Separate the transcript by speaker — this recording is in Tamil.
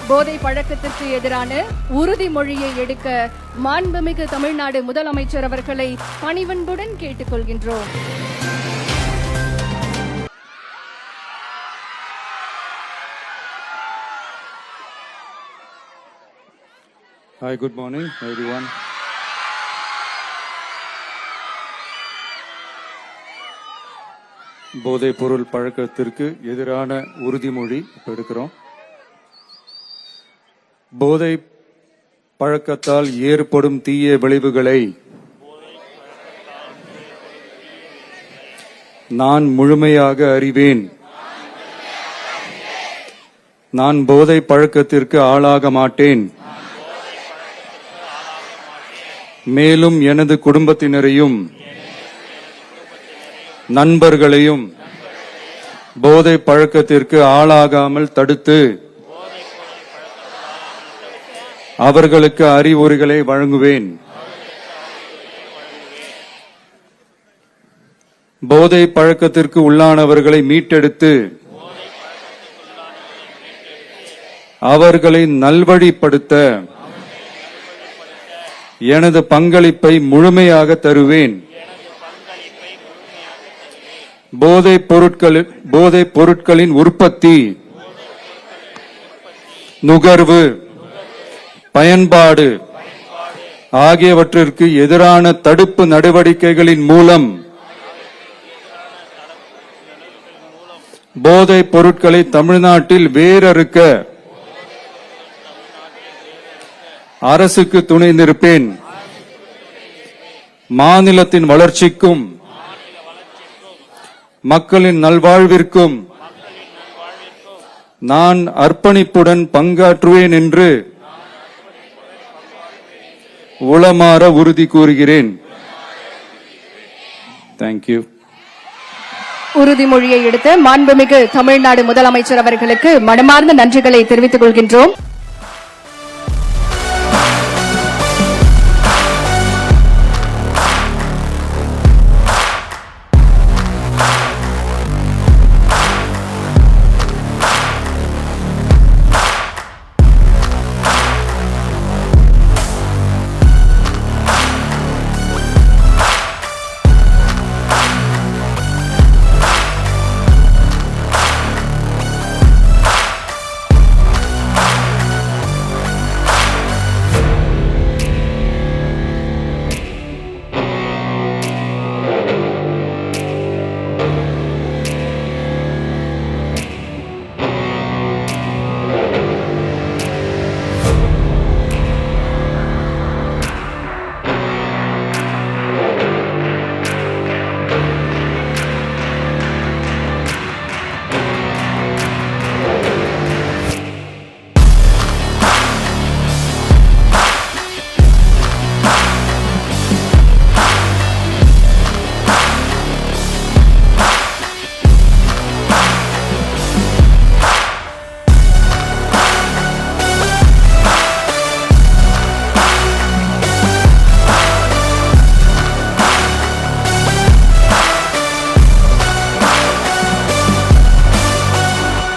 Speaker 1: போதை பழக்கத்திற்கு எதிரான உறுதிமொழியை எடுக்க மாண்புமிகு தமிழ்நாடு முதலமைச்சர் அவர்களை பணிவன்புடன் கேட்டுக்கொள்கின்றோம்.
Speaker 2: Hi, good morning, everyone. போதைப் பொருள் பழக்கத்திற்கு எதிரான உறுதிமொழி எடுக்கிறோம். போதை பழக்கத்தால் ஏற்படும் தீய விளைவுகளை நான் முழுமையாக அறிவேன். நான் போதை பழக்கத்திற்கு ஆளாக மாட்டேன். மேலும் எனது குடும்பத்தினரையும் நண்பர்களையும் போதை பழக்கத்திற்கு ஆளாகாமல் தடுத்து அவர்களுக்கு அறிவுரைகளை வழங்குவேன். போதை பழக்கத்திற்கு உள்ளானவர்களை மீட்டெடுத்து அவர்களை நல்வழிப்படுத்த எனது பங்களிப்பை முழுமையாக தருவேன். போதைப் பொருட்களின் உற்பத்தி, நுகர்வு, பயன்பாடு ஆகியவற்றிற்கு எதிரான தடுப்பு நடவடிக்கைகளின் மூலம் போதைப் பொருட்களை தமிழ்நாட்டில் வேரறுக்க அரசுக்கு துணை நிற்பேன். மாநிலத்தின் வளர்ச்சிக்கும் மக்களின் நல்வாழ்விற்கும் நான் அர்ப்பணிப்புடன் பங்காற்றுவேன் என்று உளமாற உறுதி கூறுகிறேன். தேங்க்யூ.
Speaker 1: உறுதிமொழியை எடுத்த மாண்புமிகு தமிழ்நாடு முதலமைச்சர் அவர்களுக்கு மனமார்ந்த நன்றிகளை தெரிவித்துக் கொள்கின்றோம்.